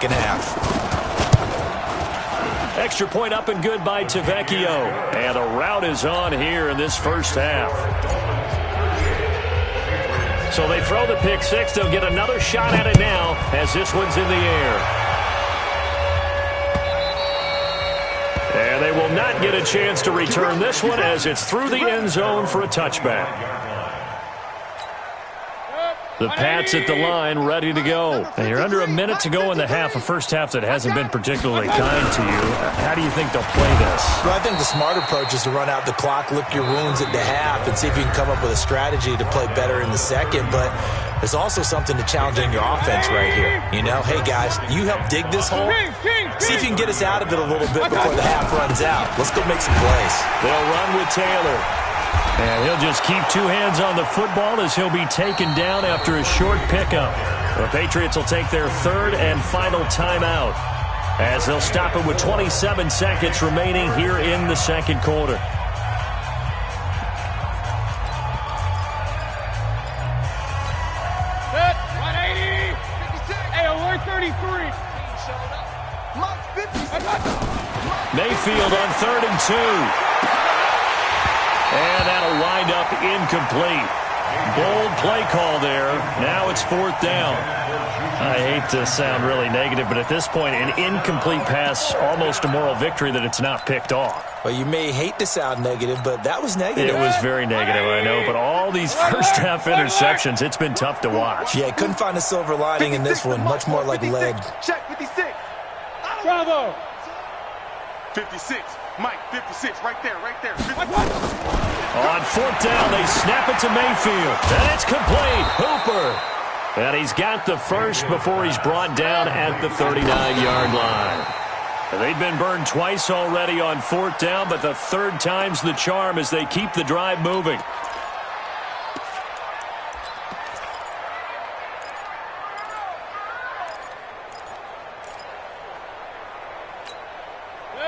second half. Extra point up and good by Tavecchio. And the rout is on here in this first half. So they throw the pick six. They'll get another shot at it now as this one's in the air. And they will not get a chance to return this one as it's through the end zone for a touchback. The Pats at the line, ready to go. And you're under a minute to go in the half, a first half that hasn't been particularly kind to you. How do you think they'll play this? Well, I think the smart approach is to run out the clock, lick your wounds at the half, and see if you can come up with a strategy to play better in the second. But there's also something to challenging your offense right here. You know, hey, guys, you help dig this hole. See if you can get us out of it a little bit before the half runs out. Let's go make some plays. They'll run with Taylor. And he'll just keep two hands on the football as he'll be taken down after a short pickup. The Patriots will take their third and final timeout as they'll stop it with 27 seconds remaining here in the second quarter. Set, 180. Hey, alert 33. Mayfield on 3rd and 2. And that'll wind up incomplete. Bold play call there. Now it's 4th down. I hate to sound really negative, but at this point, an incomplete pass, almost a moral victory that it's not picked off. Well, you may hate to sound negative, but that was negative. It was very negative, I know. But all these first-half interceptions, it's been tough to watch. Yeah, couldn't find a silver lining in this one. Much more like lead. Check 56. Bravo. 56. Mike, 56, right there, right there. 56. On 4th down, they snap it to Mayfield. And it's complete. Hooper. And he's got the first before he's brought down at the 39-yard line. They've been burned twice already on 4th down, but the third time's the charm as they keep the drive moving.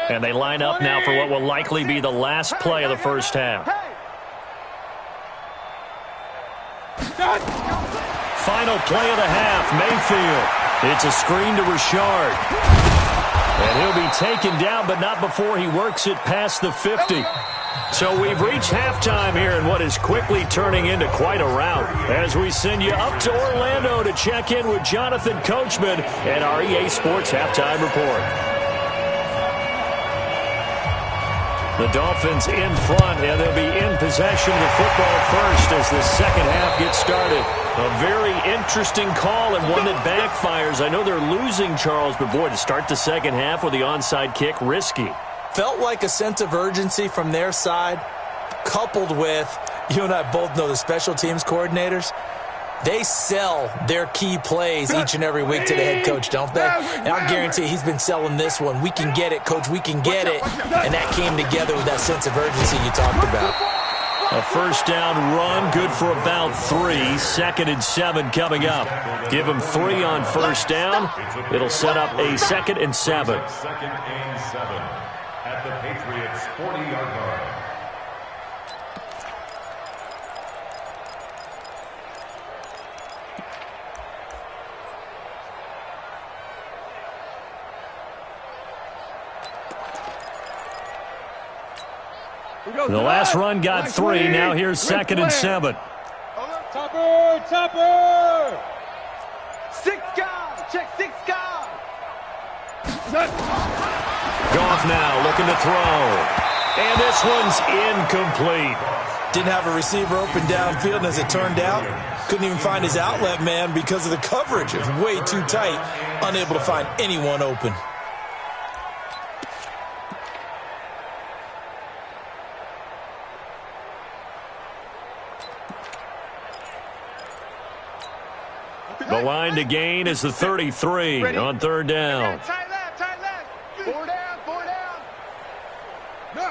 And they line up now for what will likely be the last play of the first half. Final play of the half, Mayfield. It's a screen to Richard. And he'll be taken down, but not before he works it past the 50. So we've reached halftime here in what is quickly turning into quite a rout as we send you up to Orlando to check in with Jonathan Coachman and our EA Sports Halftime Report. The Dolphins in front, and they'll be in possession of the football first as the second half gets started. A very interesting call and one that backfires. I know they're losing, Charles, but boy, to start the second half with the onside kick, risky. Felt like a sense of urgency from their side, coupled with, you and I both know the special teams coordinators, they sell their key plays each and every week to the head coach, don't they? And I guarantee he's been selling this one. We can get it, coach, we can get it. And that came together with that sense of urgency you talked about. A first down run, good for about 3. 2nd and 7 coming up. Give him 3 on first down. It'll set up a 2nd and 7. 2nd and 7 at the Patriots' 40-yard line. The last run got 3. Now here's 2nd and 7. Topper! 6 guys! Check 6 guys! Goff now looking to throw. And this one's incomplete. Didn't have a receiver open downfield, and as it turned out, couldn't even find his outlet man because of the coverage. It was way too tight, unable to find anyone open. The line to gain is the 33 on 3rd down. Tight left! 4 down! No!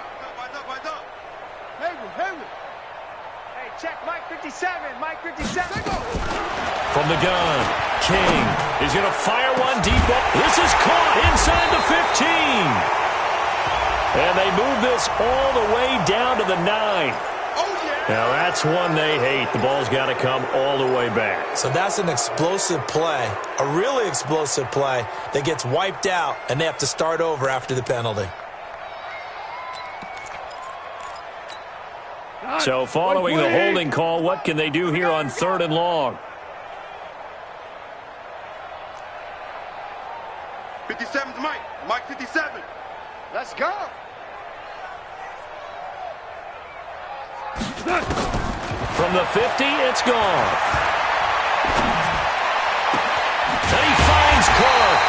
Hey, check Mike 57! Mike 57! From the gun, King is going to fire one deep up. This is caught inside the 15. And they move this all the way down to the 9. Now that's one they hate. The ball's got to come all the way back. So that's an explosive play, a really explosive play that gets wiped out, and they have to start over after the penalty. So following the holding call, what can they do here on 3rd and long? 57's Mike. Mike 57. Let's go. From the 50, it's gone. And he finds Clark.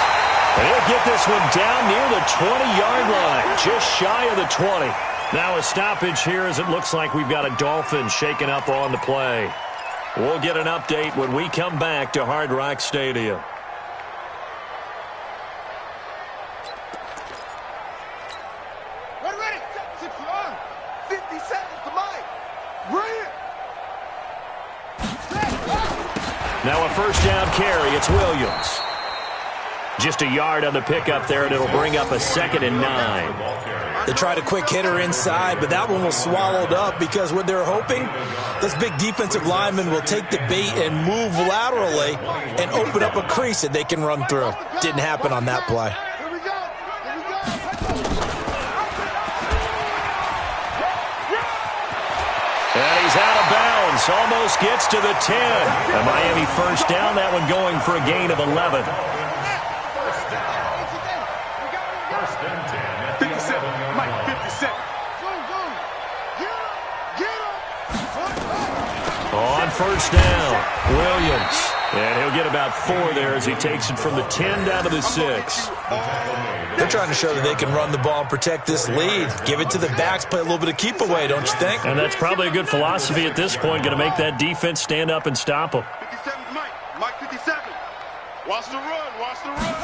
And he'll get this one down near the 20-yard line, just shy of the 20. Now a stoppage here as it looks like we've got a Dolphin shaken up on the play. We'll get an update when we come back to Hard Rock Stadium. Ready. 57's the Mike. Brilliant. Now a first down carry. It's Williams. Just a yard on the pickup there, and it'll bring up a 2nd and 9. They tried a quick hitter inside, but that one was swallowed up because what they're hoping, this big defensive lineman will take the bait and move laterally and open up a crease that they can run through. Didn't happen on that play. Here we go. And he's out of bounds. Almost gets to the 10. A Miami first down. That one going for a gain of 11. 57. Mike 57. On first down, Williams. And he'll get about 4 there as he takes it from the 10 down to the 6. They're trying to show that they can run the ball and protect this lead. Give it to the backs, play a little bit of keep away, don't you think? And that's probably a good philosophy at this point, going to make that defense stand up and stop them. 57's Mike. Mike 57. Watch the run. Watch the run.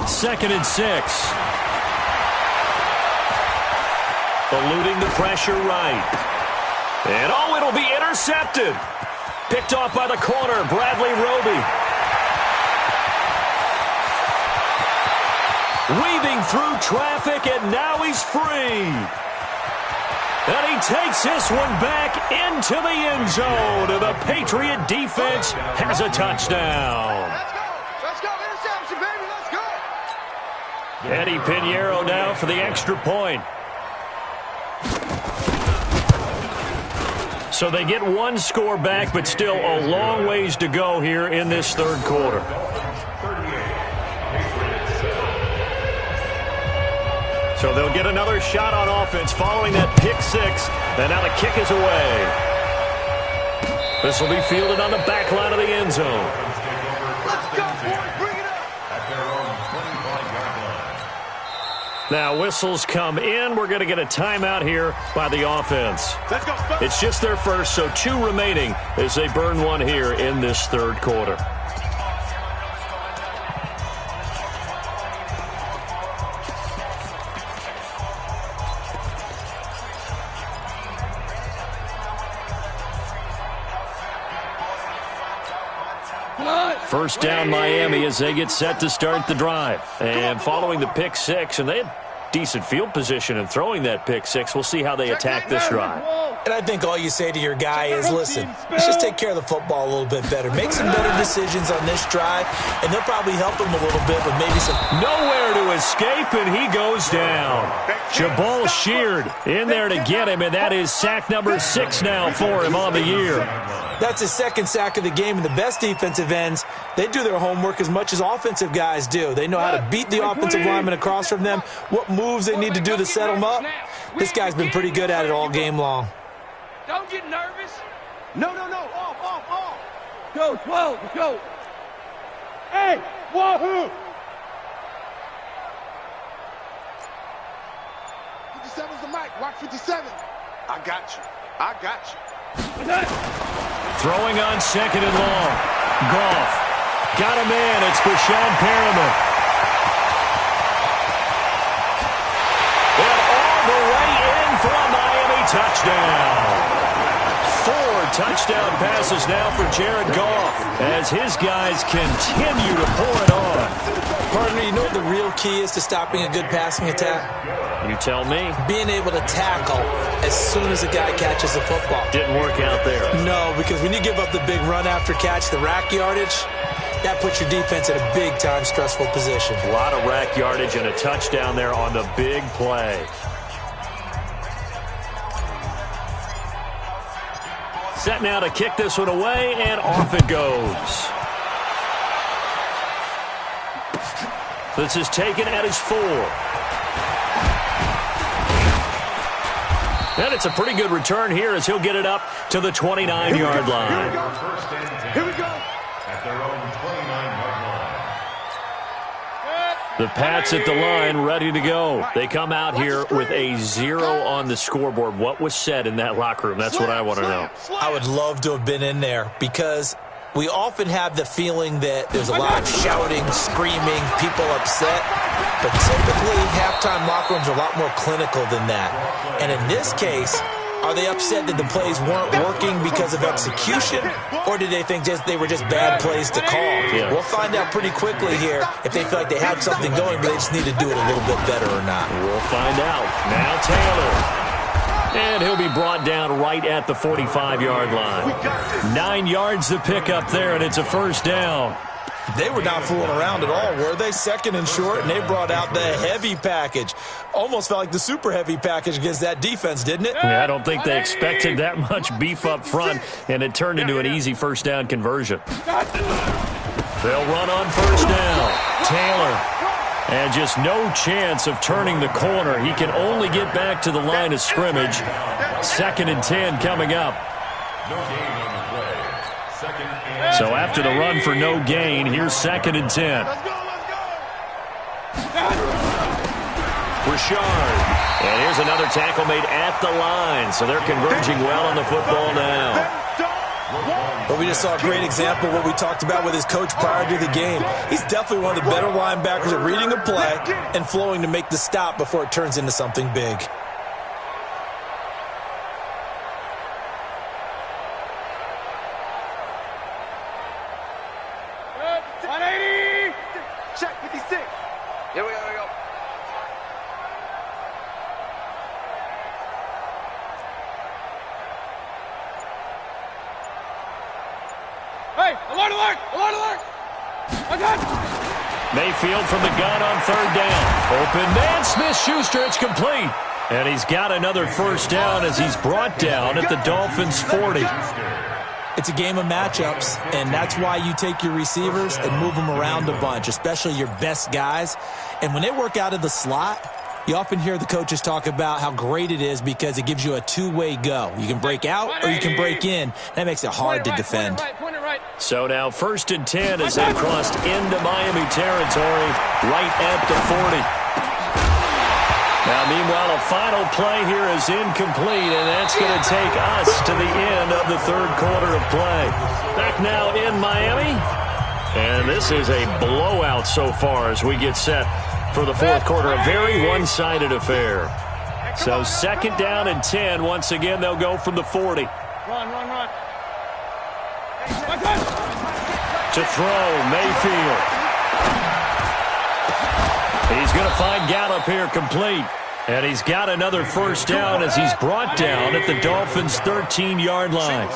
2nd and 6. Eluding the pressure right. And it'll be intercepted. Picked off by the corner, Bradley Roby. Weaving through traffic, and now he's free. And he takes this one back into the end zone. And the Patriot defense has a touchdown. Let's go. Interception, baby. Let's go. Eddie Pinheiro now for the extra point. So they get one score back, but still a long ways to go here in this 3rd quarter. So they'll get another shot on offense following that pick 6. And now the kick is away. This will be fielded on the back line of the end zone. Let's go, boys. Bring it up. At their own 25-yard line. Now whistles come in. We're going to get a timeout here by the offense. Let's go. It's just their first, so 2 remaining as they burn one here in this 3rd quarter. First down Miami as they get set to start the drive. And following the pick 6, and they had decent field position in throwing that pick 6. We'll see how they attack this drive. And I think all you say to your guy is, listen, let's just take care of the football a little bit better. Make some better decisions on this drive, and they'll probably help him a little bit with maybe some... Nowhere to escape, and he goes down. Jabal Sheard in there to get him, and that is sack number 6 now for him on the year. That's his 2nd sack of the game, and the best defensive ends, they do their homework as much as offensive guys do. They know how to beat the offensive lineman across from them, what moves they need to do to set them up. This guy's been pretty good at it all game long. Don't get nervous. No. Off. Coach, whoa, go. Hey, wahoo. 57's the mic. Watch 57. I got you. Throwing on 2nd and long. Goff. Got a man. It's Brashad Perriman. And all the way in for a Miami touchdown. 4 touchdown passes now for Jared Goff as his guys continue to pour it on. Partner, you know what the real key is to stopping a good passing attack? You tell me. Being able to tackle as soon as a guy catches the football. Didn't work out there. No, because when you give up the big run after catch, the rack yardage, that puts your defense in a big-time stressful position. A lot of rack yardage and a touchdown there on the big play. Set now to kick this one away, and off it goes. This is taken at his 4. And it's a pretty good return here as he'll get it up to the 29-yard line. Here we go. At their own 29-yard line. The Pats at the line ready to go. They come out here with a 0 on the scoreboard. What was said in that locker room? That's what I want to know. I would love to have been in there because we often have the feeling that there's a lot of shouting, screaming, people upset. But typically, halftime locker rooms are a lot more clinical than that. And in this case, are they upset that the plays weren't working because of execution, or did they think they were just bad plays to call? Yeah. We'll find out pretty quickly here if they feel like they had something going, but they just need to do it a little bit better or not. We'll find out. Now Taylor. And he'll be brought down right at the 45-yard line. 9 yards to pick up there, and it's a first down. They were not fooling around at all, were they? Second and short, and they brought out the heavy package. Almost felt like the super heavy package against that defense, didn't it? Yeah, I don't think they expected that much beef up front, and it turned into an easy first down conversion. They'll run on first down. Taylor. And just no chance of turning the corner. He can only get back to the line of scrimmage. 2nd and 10 coming up. No gain on the play. 2nd and So after the run for no gain, here's 2nd and 10. Richard. And here's another tackle made at the line. So they're converging well on the football now. But we just saw a great example of what we talked about with his coach prior to the game. He's definitely one of the better linebackers at reading a play and flowing to make the stop before it turns into something big. Check 56. Here we go. Hey, alert, alert, alert, alert. Mayfield from the gun on 3rd down. Open man, Smith-Schuster, it's complete. And he's got another first down as he's brought down at the Dolphins' 40. It's a game of matchups, and that's why you take your receivers and move them around a bunch, especially your best guys. And when they work out of the slot, you often hear the coaches talk about how great it is because it gives you a two-way go. You can break out or you can break in. That makes it hard to defend. So now 1st and 10 as they crossed into Miami territory right at the 40. Now, meanwhile, a final play here is incomplete, and that's going to take us to the end of the 3rd quarter of play. Back now in Miami, and this is a blowout so far as we get set for the 4th quarter. A very one-sided affair. So 2nd down and 10. Once again, they'll go from the 40. Run. To throw, Mayfield. He's going to find Gallup here complete. And he's got another first down as he's brought down at the Dolphins' 13-yard line.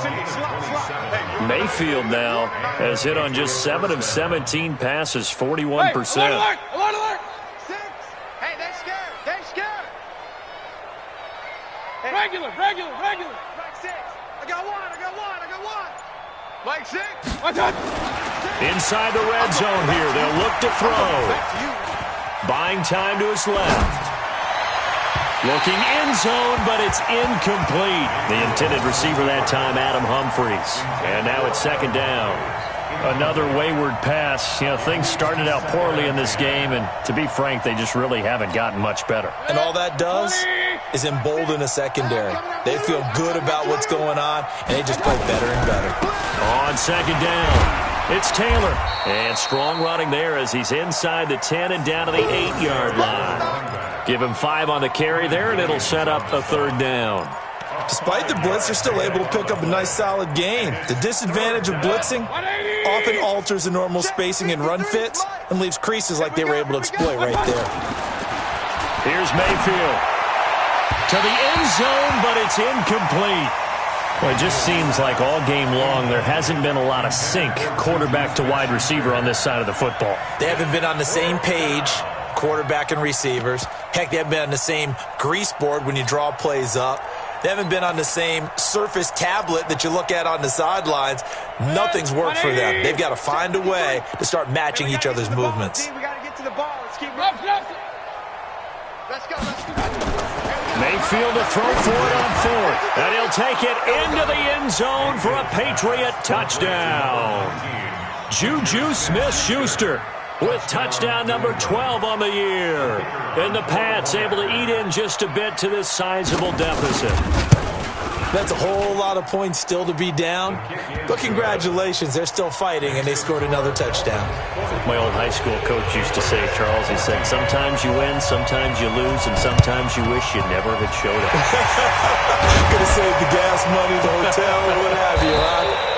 Mayfield now has hit on just 7 of 17 passes, 41%. Alert. 6. Hey, they're scared. Hey. Regular. Like 6. I got one. Like 6. Inside the red zone here. They'll look to throw. Buying time to his left. Looking in zone, but it's incomplete. The intended receiver that time, Adam Humphries. And now it's 2nd down. Another wayward pass. You know, things started out poorly in this game, and to be frank, they just really haven't gotten much better. And all that does is embolden a secondary. They feel good about what's going on, and they just play better and better. On 2nd down, it's Taylor. And strong running there as he's inside the 10 and down to the 8-yard line. Give him 5 on the carry there, and it'll set up a 3rd down. Despite the blitz, they're still able to pick up a nice solid gain. The disadvantage of blitzing often alters the normal spacing and run fits and leaves creases like they were able to exploit right there. Here's Mayfield to the end zone, but it's incomplete. Well, it just seems like all game long there hasn't been a lot of sync quarterback to wide receiver on this side of the football. They haven't been on the same page, quarterback and receivers. Heck, they haven't been on the same grease board when you draw plays up. They haven't been on the same Surface tablet that you look at on the sidelines. Nothing's worked for them. They've got to find a way to start matching each other's movements. We got to get to the ball. Let's keep moving. Let's go. Mayfield to throw for it on fourth. And he'll take it into the end zone for a Patriot touchdown. Juju Smith-Schuster with touchdown number 12 on the year. And the Pats able to eat in just a bit to this sizable deficit. That's a whole lot of points still to be down. But congratulations, they're still fighting, and they scored another touchdown. My old high school coach used to say, Charles, he said, sometimes you win, sometimes you lose, and sometimes you wish you never had showed up. Could have saved the gas money, the hotel, what have you, huh?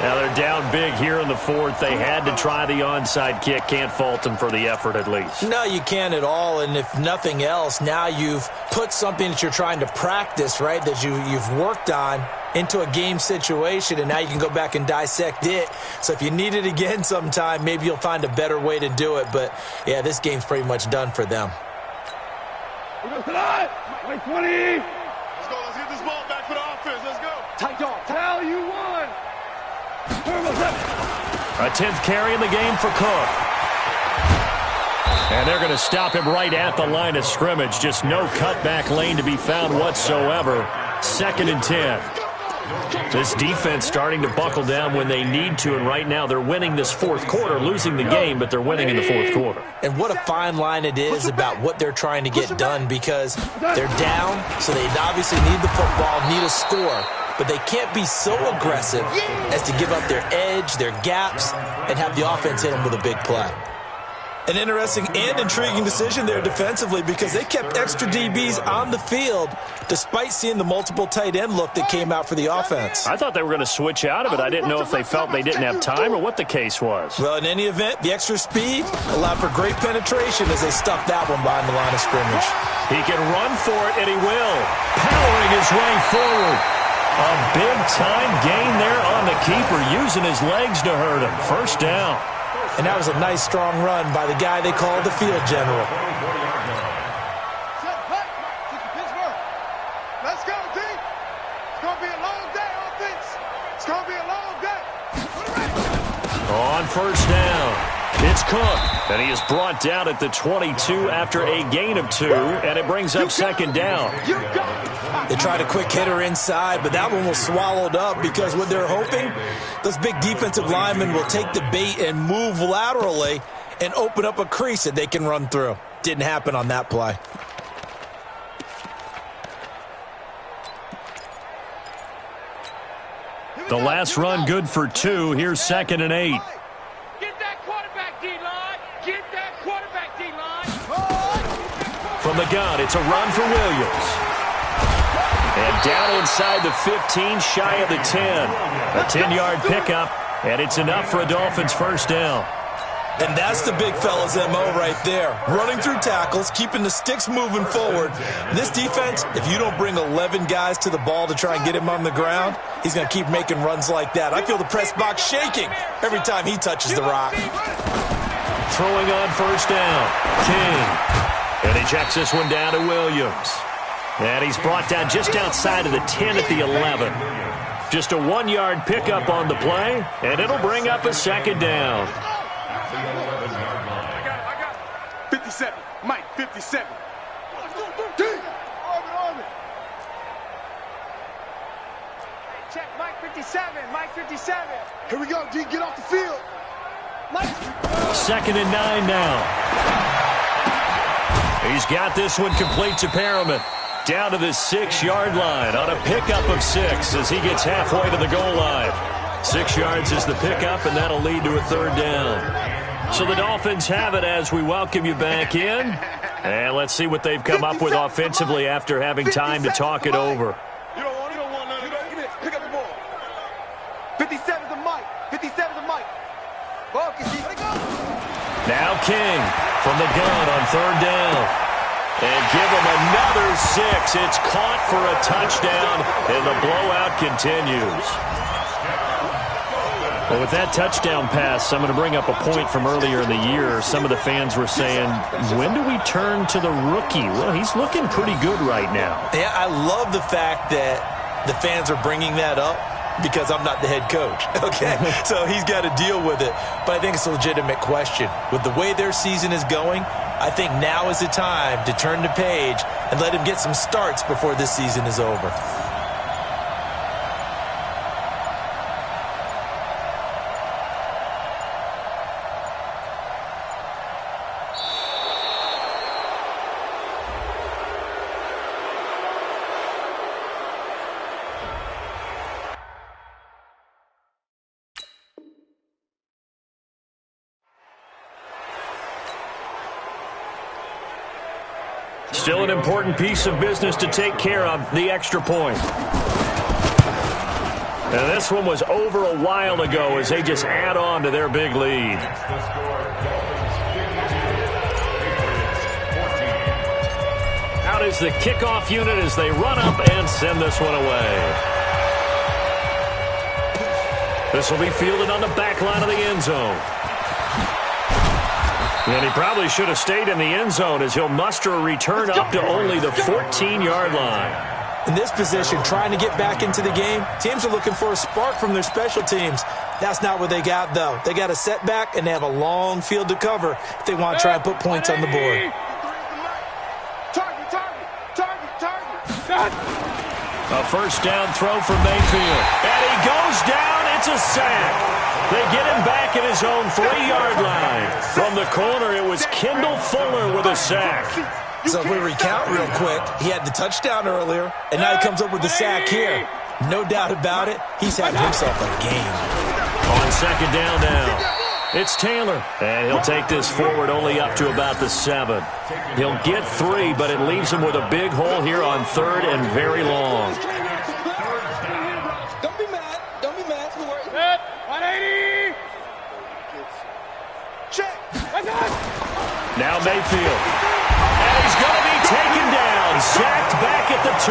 Now they're down big here in the fourth. They had to try the onside kick. Can't fault them for the effort at least. No, you can't at all. And if nothing else, now you've put something that you're trying to practice, right, that you've worked on into a game situation, and now you can go back and dissect it. So if you need it again sometime, maybe you'll find a better way to do it. But, yeah, this game's pretty much done for them. Like 20. Let's go. Let's get this ball back for the offense. Let's go. Tight dog. Tell you won. A 10th carry in the game for Cook. And they're going to stop him right at the line of scrimmage. Just no cutback lane to be found whatsoever. 2nd and 10. This defense starting to buckle down when they need to, and right now they're winning this fourth quarter, losing the game, but they're winning in the fourth quarter. And what a fine line it is about what they're trying to get done, because they're down, so they obviously need the football, need a score. But they can't be so aggressive as to give up their edge, their gaps, and have the offense hit them with a big play. An interesting and intriguing decision there defensively, because they kept extra DBs on the field despite seeing the multiple tight end look that came out for the offense. I thought they were going to switch out of it. I didn't know if they felt they didn't have time or what the case was. Well, in any event, the extra speed allowed for great penetration as they stuffed that one behind the line of scrimmage. He can run for it, and he will. Powering his way forward. A big-time gain there on the keeper, using his legs to hurt him. First down. And that was a nice, strong run by the guy they call the field general. Let's go, D. It's going to be a long day, offense. It's going to be a long day. On first down, it's Cook. And he is brought down at the 22 after a gain of 2, and it brings up 2nd down. They tried a quick hitter inside, but that one was swallowed up, because what they're hoping, those big defensive linemen will take the bait and move laterally and open up a crease that they can run through. Didn't happen on that play. The last run good for 2. Here's 2nd and 8. Get that quarterback, D-line. Get that quarterback, D-line. From the gun, it's a run for Williams. And down inside the 15, shy of the 10. A 10-yard pickup, and it's enough for a Dolphins first down. And that's the big fella's MO right there. Running through tackles, keeping the sticks moving forward. This defense, if you don't bring 11 guys to the ball to try and get him on the ground, he's going to keep making runs like that. I feel the press box shaking every time he touches the rock. Throwing on first down, King. And he checks this one down to Williams. And he's brought down just outside of the 10 at the 11. Just a 1-yard pickup on the play, and it'll bring up a 2nd down. I got it. 57. Mike, 57. Check Mike 57. Mike 57. Here we go, D. Get off the field. Mike. 2nd and 9 now. He's got this one complete to Perriman. Down to the 6-yard line on a pickup of 6 as he gets halfway to the goal line. 6 yards is the pickup, and that'll lead to a 3rd down. So the Dolphins have it as we welcome you back in. And let's see what they've come up with offensively after having time to talk it over. King from the gun on 3rd down. And give him another 6. It's caught for a touchdown, and the blowout continues. Well, with that touchdown pass, I'm going to bring up a point from earlier in the year. Some of the fans were saying, when do we turn to the rookie? Well, he's looking pretty good right now. Yeah, I love the fact that the fans are bringing that up because I'm not the head coach, okay? So he's got to deal with it. But I think it's a legitimate question. With the way their season is going, I think now is the time to turn the page and let him get some starts before this season is over. Still an important piece of business to take care of, the extra point. And this one was over a while ago as they just add on to their big lead. Out is the kickoff unit as they run up and send this one away. This will be fielded on the back line of the end zone. And he probably should have stayed in the end zone as he'll muster a return up to only the 14-yard line. In this position, trying to get back into the game, teams are looking for a spark from their special teams. That's not what they got, though. They got a setback, and they have a long field to cover if they want to try and put points on the board. A first down throw for Mayfield. And he goes down. It's a sack. They get him back at his own 3-yard line. From the corner, it was Kendall Fuller with a sack. So if we recount real quick, he had the touchdown earlier, and now he comes up with the sack here. No doubt about it, he's had himself a game. On 2nd down now, it's Taylor. And he'll take this forward only up to about the 7. He'll get 3, but it leaves him with a big hole here on 3rd and very long. Don't be mad. Don't be mad. 180. Check. Now Mayfield. And he's going to be taken down. Sacked back at the 2.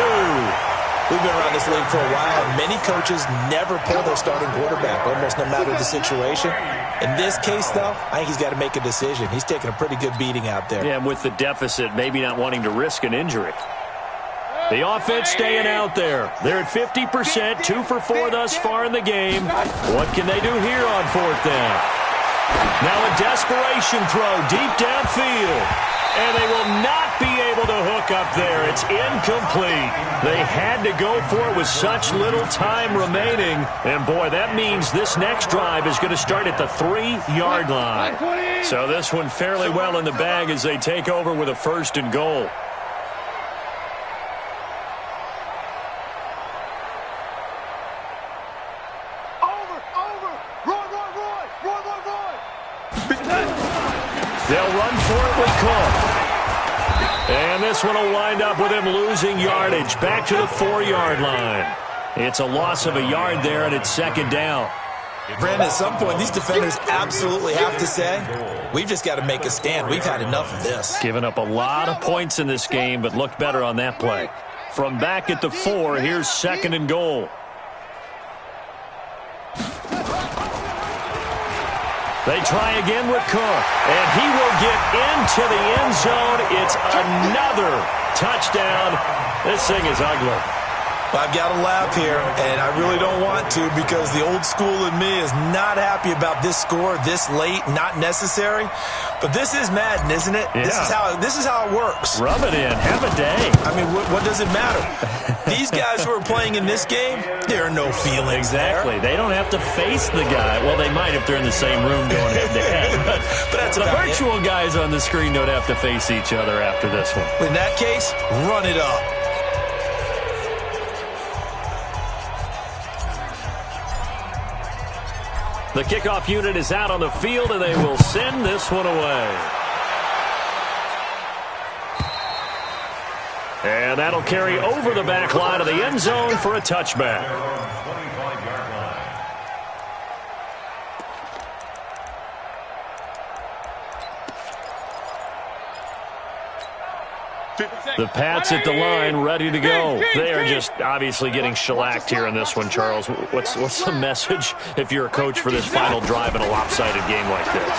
We've been around this league for a while, and many coaches never pull their starting quarterback, almost no matter the situation. In this case, though, I think he's got to make a decision. He's taking a pretty good beating out there. Yeah, and with the deficit, maybe not wanting to risk an injury. The offense staying out there. They're at 50%, 2 for 4 thus far in the game. What can they do here on 4th down? Now a desperation throw deep downfield. And they will not be able to hook up there. It's incomplete. They had to go for it with such little time remaining. And, boy, that means this next drive is going to start at the 3-yard line. So this one fairly well in the bag as they take over with a 1st and goal. They'll run for it with Cook. And this one will wind up with him losing yardage back to the 4-yard line. It's a loss of a yard there, and it's 2nd down. Brandon, at some point, these defenders absolutely have to say, we've just got to make a stand. We've had enough of this. Given up a lot of points in this game, but looked better on that play. From back at the 4, here's 2nd and goal. They try again with Cook, and he will get into the end zone. It's another touchdown. This thing is ugly. Well, I've got to laugh here, and I really don't want to because the old school in me is not happy about this score this late, not necessary. But this is Madden, isn't it? Yeah. This is how it works. Rub it in. Have a day. I mean, what does it matter? These guys who are playing in this game, there are no feelings Exactly. there. They don't have to face the guy. Well, they might if they're in the same room going head-to-head. But that's the about virtual guys on the screen don't have to face each other after this one. In that case, run it up. The kickoff unit is out on the field, and they will send this one away. And that'll carry over the back line of the end zone for a touchback. The Pats at the line, ready to go. They are just obviously getting shellacked here in this one, Charles. What's the message if you're a coach for this final drive in a lopsided game like this?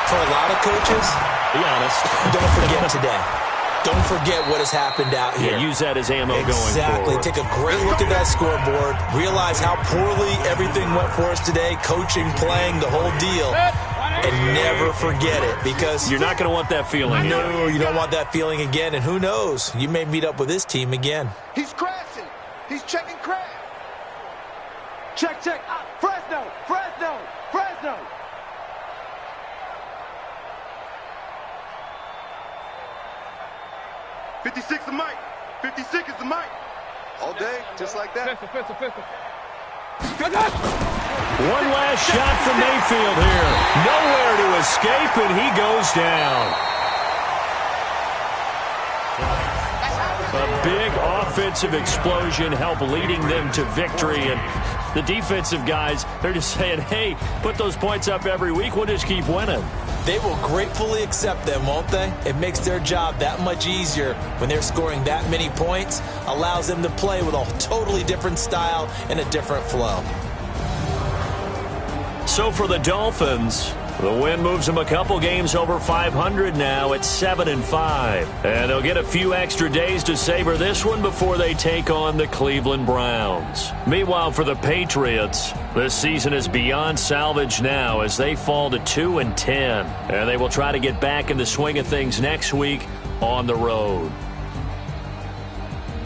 For a lot of coaches, be honest, don't forget today. Don't forget what has happened out here. Yeah, use that as ammo going forward. Exactly. Take a great look at that scoreboard. Realize how poorly everything went for us today. Coaching, playing, the whole deal. And never forget it, because you're not going to want that feeling. No, you don't want that feeling again. And who knows? You may meet up with this team again. He's crashing. He's checking crash. Check. Fresno. 56 the mic. 56 is the mic. All day, just like that. Pistol. One last shot from Mayfield here. Nowhere to escape, and he goes down. A big offensive explosion helped leading them to victory. And the defensive guys, they're just saying, hey, put those points up every week. We'll just keep winning. They will gratefully accept them, won't they? It makes their job that much easier when they're scoring that many points. Allows them to play with a totally different style and a different flow. So for the Dolphins, the win moves them a couple games over 500 now at 7-5. And they'll get a few extra days to savor this one before they take on the Cleveland Browns. Meanwhile, for the Patriots, this season is beyond salvage now as they fall to 2-10. And they will try to get back in the swing of things next week on the road.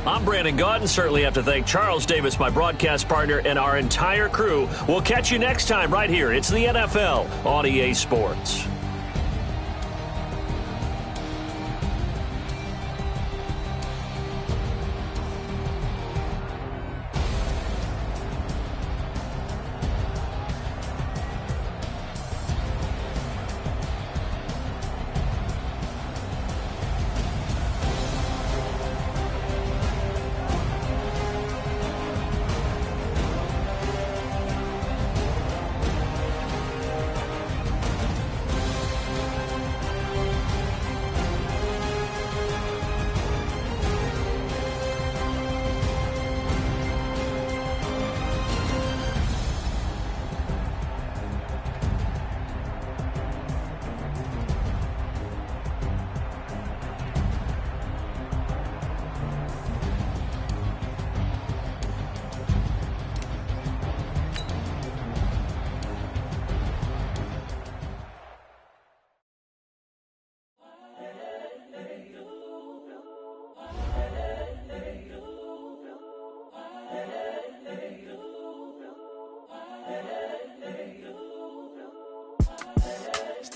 I'm Brandon Gaudin. Certainly have to thank Charles Davis, my broadcast partner, and our entire crew. We'll catch you next time right here. It's the NFL on EA Sports.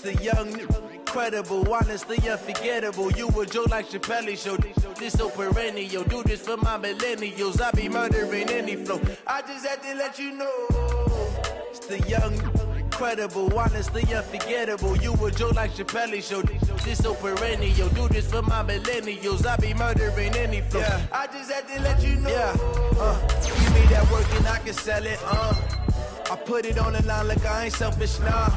The young, incredible, honestly unforgettable. You a Joe like Chappelle show. This so perennial. Do this for my millennials. I be murdering any flow. I just had to let you know. It's the young, incredible, honestly unforgettable. You a Joe like Chappelle show. This so perennial. Do this for my millennials. I be murdering any flow. Yeah. I just had to let you know. Give me that work and I can sell it. I put it on the line like I ain't selfish, nah.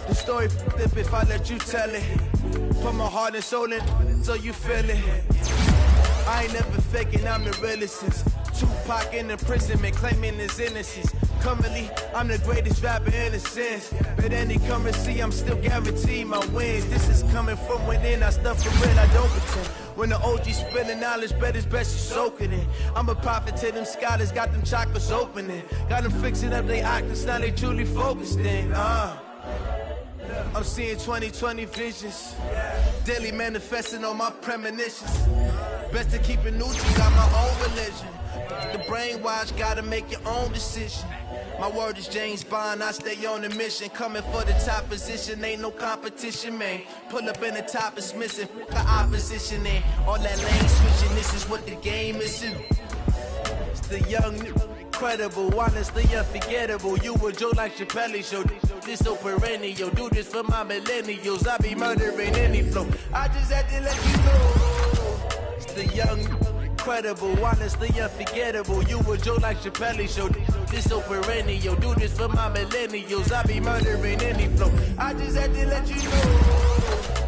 The story flip if I let you tell it. Put my heart and soul in so you feel it. I ain't never faking, I'm the realest since Tupac in imprisonment, claiming his innocence. Currently, I'm the greatest rapper in a sense. But any currency, I'm still guaranteed my wins. This is coming from within, I stuff for real, I don't pretend. When the OG spilling knowledge, bet it's best you soak it in. I'm a prophet to them scholars, got them chakras opening. Got them fixing up they octaves, now they truly focused in. I'm seeing 2020 visions, daily manifesting on my premonitions. Best to keep it neutral, got my own religion. The brainwash, gotta make your own decision. My word is James Bond, I stay on the mission. Coming for the top position, ain't no competition, man. Pull up in the top is missing, the opposition in. All that lane switching, this is what the game is in. It's the young, incredible, honestly unforgettable. You a Joe like Chappelle show. This so perennial. Do this for my millennials. I be murdering any flow. I just had to let you know. It's the young, incredible, honestly unforgettable. You a Joe like Chappelle show. This so perennial. Do this for my millennials. I be murdering any flow. I just had to let you know.